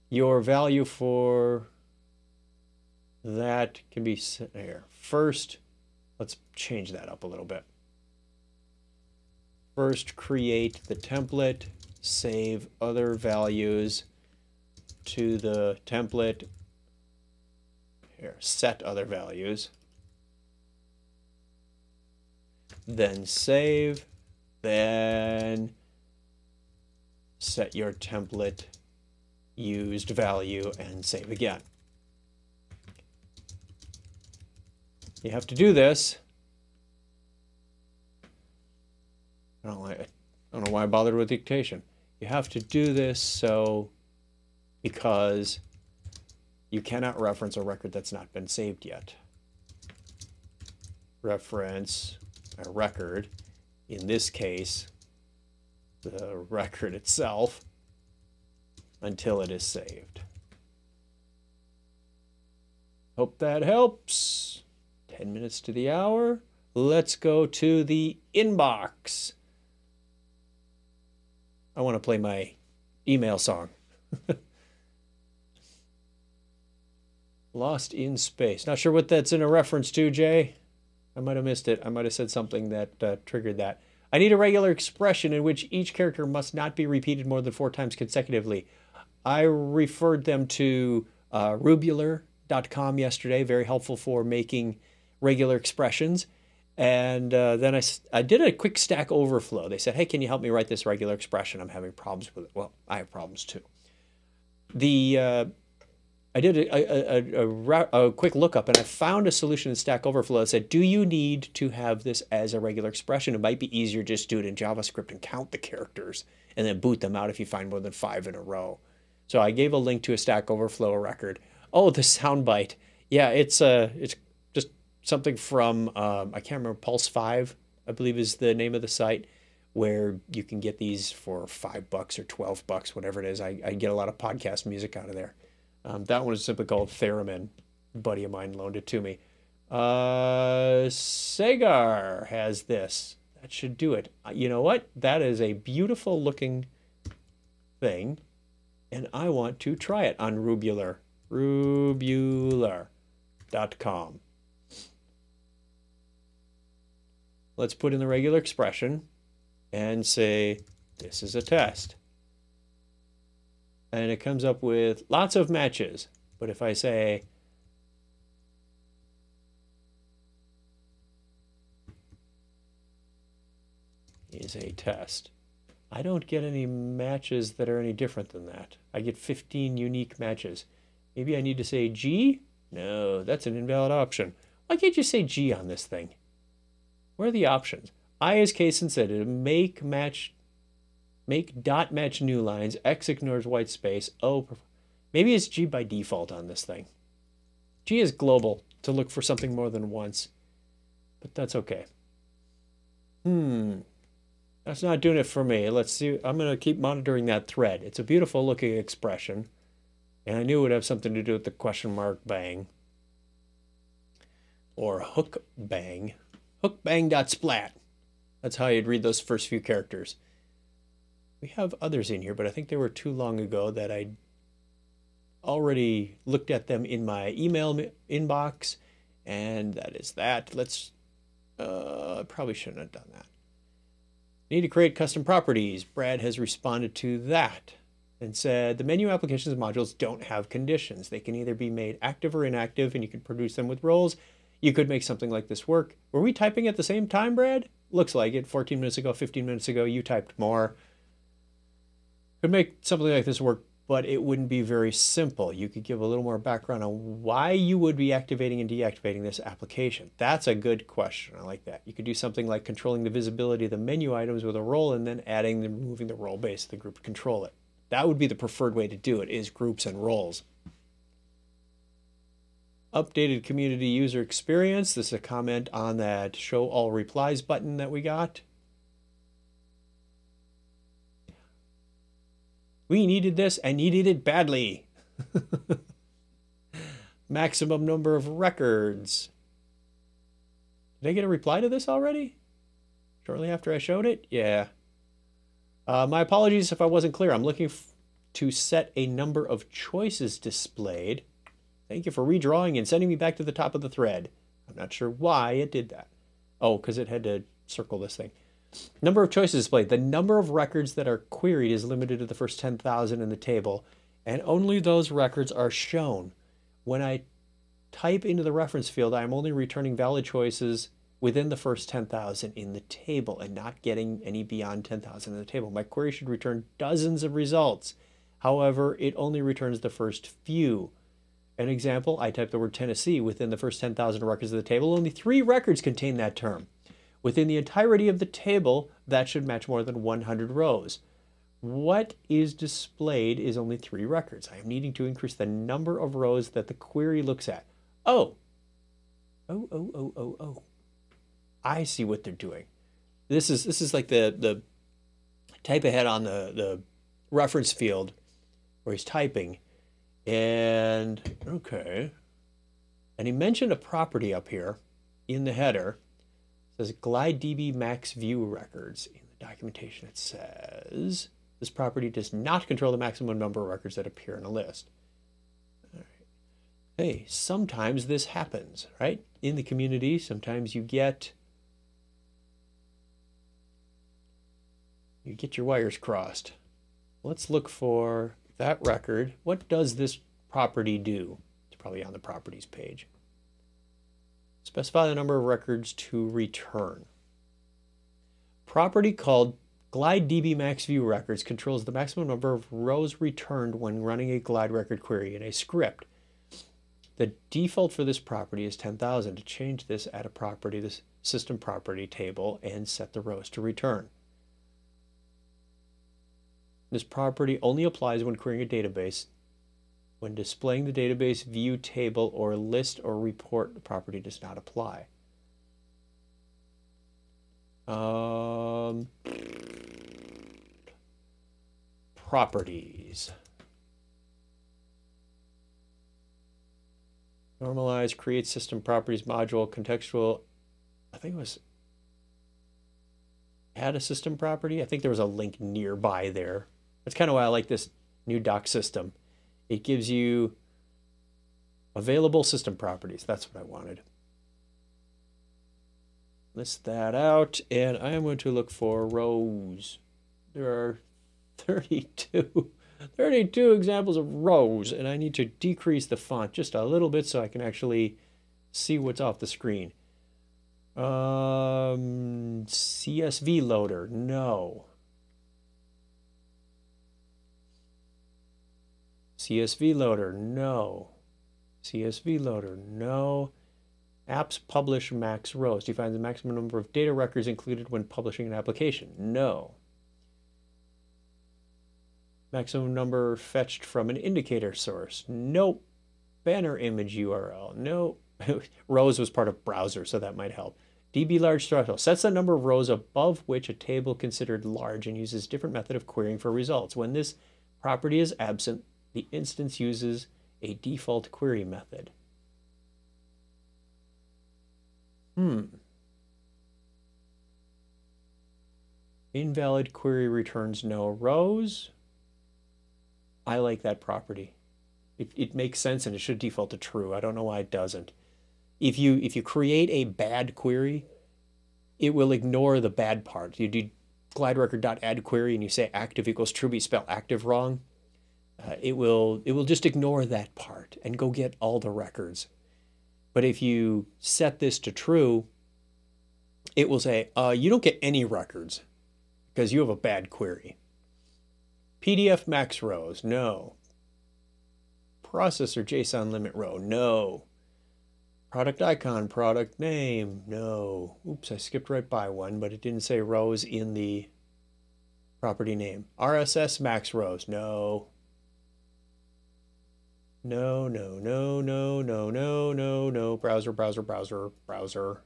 Your value for that can be set here. First, let's change that up a little bit. First, create the template, save other values to the template. Here, set other values. Then save. Then set your template used value and save again. You have to do this. I don't know why I bothered with dictation. You have to do this because you cannot reference a record that's not been saved yet. Reference a record, in this case, the record itself, until it is saved. Hope that helps. 10 minutes to the hour. Let's go to the inbox. I want to play my email song. Lost in Space. Not sure what that's in a reference to, Jay. I might have missed it. I might have said something that triggered that. I need a regular expression in which each character must not be repeated more than 4 times consecutively. I referred them to rubular.com yesterday. Very helpful for making regular expressions. And then I did a quick Stack Overflow. They said, hey, can you help me write this regular expression? I'm having problems with it. Well, I have problems too. I did a quick lookup and I found a solution in Stack Overflow that said, do you need to have this as a regular expression? It might be easier just do it in JavaScript and count the characters and then boot them out if you find more than 5 in a row. So I gave a link to a Stack Overflow record. Oh, the soundbite. Yeah, it's just something from, I can't remember, Pulse 5, I believe is the name of the site, where you can get these for $5 or $12, whatever it is. I get a lot of podcast music out of there. That one is simply called Theremin. A buddy of mine loaned it to me. Sagar has this. That should do it. You know what? That is a beautiful looking thing. And I want to try it on Rubular. Rubular.com. Let's put in the regular expression and say, this is a test. And it comes up with lots of matches. But if I say, is a test, I don't get any matches that are any different than that. I get 15 unique matches. Maybe I need to say G? No, that's an invalid option. Why can't you say G on this thing? Where are the options? I is case sensitive. Make dot match new lines. X ignores white space. O, maybe it's G by default on this thing. G is global to look for something more than once, but that's okay. That's not doing it for me. Let's see. I'm going to keep monitoring that thread. It's a beautiful looking expression, and I knew it would have something to do with the question mark bang or hook bang. Hook bang dot splat. That's how you'd read those first few characters. We have others in here, but I think they were too long ago that I already looked at them in my email inbox, and that is that. Let's probably shouldn't have done that. Need to create custom properties. Brad has responded to that and said the menu applications modules don't have conditions. They can either be made active or inactive, and you can produce them with roles. You could make something like this work. Were we typing at the same time, Brad? Looks like it. 14 minutes ago, 15 minutes ago, you typed more. Could make something like this work, but it wouldn't be very simple. You could give a little more background on why you would be activating and deactivating this application. That's a good question. I like that. You could do something like controlling the visibility of the menu items with a role and then adding and removing the role base of the group to control it. That would be the preferred way to do it, is groups and roles. Updated community user experience. This is a comment on that show all replies button that we got. We needed this and needed it badly. Maximum number of records. Did I get a reply to this already? Shortly after I showed it? Yeah. My apologies if I wasn't clear. I'm looking to set a number of choices displayed. Thank you for redrawing and sending me back to the top of the thread. I'm not sure why it did that. Oh, because it had to circle this thing. Number of choices displayed. The number of records that are queried is limited to the first 10,000 in the table, and only those records are shown. When I type into the reference field, I'm only returning valid choices within the first 10,000 in the table and not getting any beyond 10,000 in the table. My query should return dozens of results. However, it only returns the first few. An example, I type the word Tennessee within the first 10,000 records of the table. Only 3 records contain that term. Within the entirety of the table, that should match more than 100 rows. What is displayed is only 3 records. I am needing to increase the number of rows that the query looks at. Oh. I see what they're doing. This is like the type ahead on the reference field where he's typing. And, okay. And he mentioned a property up here in the header. It says glide DB max view records. In the documentation it says this property does not control the maximum number of records that appear in a list. All right. Hey, sometimes this happens, right? In the community, sometimes you get your wires crossed. Let's look for that record. What does this property do? It's probably on the properties page. Specify the number of records to return. Property called glide DB max view records controls the maximum number of rows returned when running a glide record query in a script. The default for this property is 10,000. To change this, add a property, this system property table, and set the rows to return. This property only applies when querying a database. When displaying the database view table or list or report, the property does not apply. Properties. Normalize, create system properties module, contextual. I think it was add a system property. I think there was a link nearby there. That's kind of why I like this new doc system. It gives you available system properties. That's what I wanted. List that out, and I am going to look for rows. There are 32 examples of rows, and I need to decrease the font just a little bit so I can actually see what's off the screen. CSV loader, no. CSV loader, no. CSV loader, no. Apps publish max rows. Defines the maximum number of data records included when publishing an application. No. Maximum number fetched from an indicator source. Nope. Banner image URL. Nope. Rows was part of browser, so that might help. DB large threshold. Sets the number of rows above which a table considered large and uses different method of querying for results. When this property is absent, the instance uses a default query method. Invalid query returns no rows. I like that property. It makes sense and it should default to true. I don't know why it doesn't. If you create a bad query, it will ignore the bad part. You do glide record.add query and you say active equals true, but you spell active wrong. It will just ignore that part and go get all the records. But if you set this to true, it will say, you don't get any records because you have a bad query. PDF max rows, no. Processor JSON limit row, no. Product icon, product name, no. Oops, I skipped right by one, but it didn't say rows in the property name. RSS max rows, no. No, no, no, no, no, no, no, no. Browser, browser, browser, browser.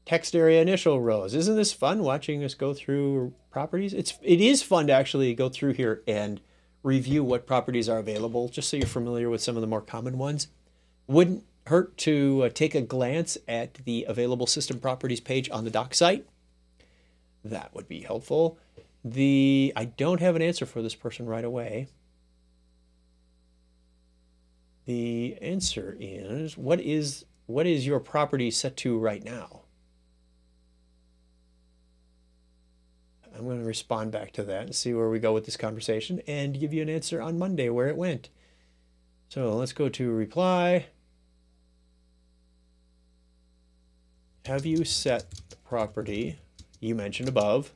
Text area initial rows. Isn't this fun watching us go through properties? It is fun to actually go through here and review what properties are available, just so you're familiar with some of the more common ones. Wouldn't hurt to take a glance at the available system properties page on the doc site. That would be helpful. I don't have an answer for this person right away. The answer is, what is your property set to right now? I'm going to respond back to that and see where we go with this conversation and give you an answer on Monday where it went. So let's go to reply. Have you set the property you mentioned above?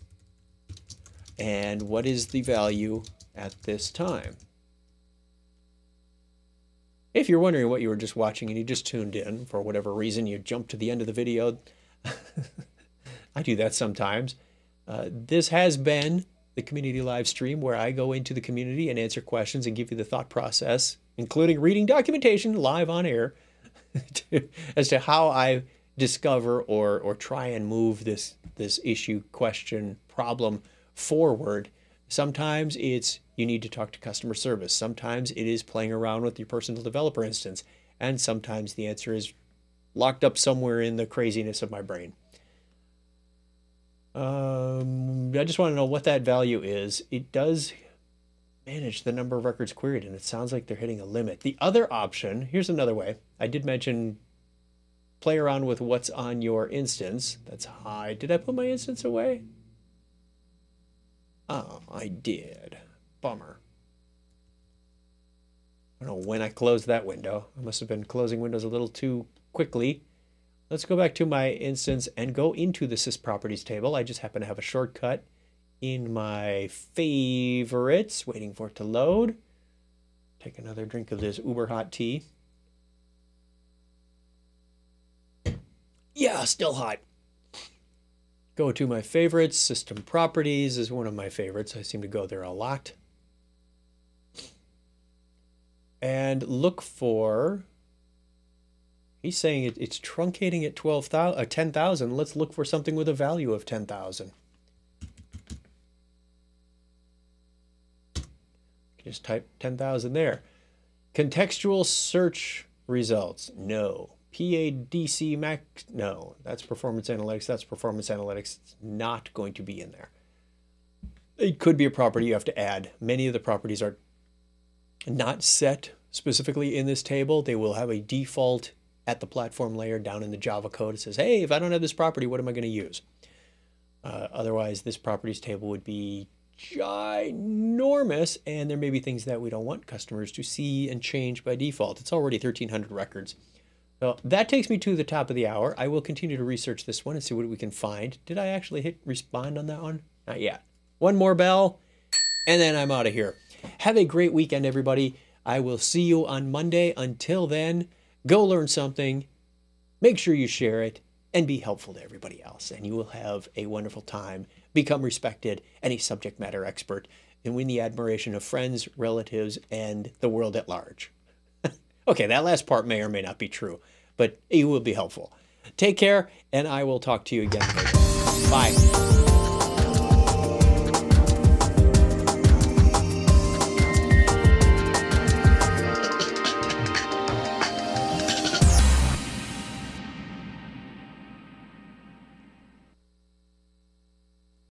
And what is the value at this time? If you're wondering what you were just watching and you just tuned in for whatever reason, you jumped to the end of the video. I do that sometimes. This has been the community live stream where I go into the community and answer questions and give you the thought process, including reading documentation live on air as to how I discover or try and move this issue, question, problem forward. Sometimes it's you need to talk to customer service. Sometimes it is playing around with your personal developer instance. And sometimes the answer is locked up somewhere in the craziness of my brain. I just want to know what that value is. It does manage the number of records queried, and it sounds like they're hitting a limit. The other option, here's another way. I did mention play around with what's on your instance. That's high. Did I put my instance away? Oh, I did. Bummer. I don't know when I closed that window. I must have been closing windows a little too quickly. Let's go back to my instance and go into the sysproperties table. I just happen to have a shortcut in my favorites, waiting for it to load. Take another drink of this uber hot tea. Yeah, still hot. Go to my favorites. System properties is one of my favorites. I seem to go there a lot. And look for, he's saying it's truncating at 10,000. Let's look for something with a value of 10,000. Just type 10,000 there. Contextual search results. No. PADC max. No. That's performance analytics. That's performance analytics. It's not going to be in there. It could be a property you have to add. Many of the properties are not set specifically in this table. They will have a default at the platform layer down in the Java code. It says, hey, if I don't have this property, what am I going to use? Otherwise, this properties table would be ginormous, and there may be things that we don't want customers to see and change by default. It's already 1,300 records. So that takes me to the top of the hour. I will continue to research this one and see what we can find. Did I actually hit respond on that one? Not yet. One more bell, and then I'm out of here. Have a great weekend, everybody. I will see you on Monday. Until then, go learn something, make sure you share it, and be helpful to everybody else. And you will have a wonderful time, become respected, and a subject matter expert, and win the admiration of friends, relatives, and the world at large. Okay, that last part may or may not be true, but it will be helpful. Take care, and I will talk to you again later. Bye.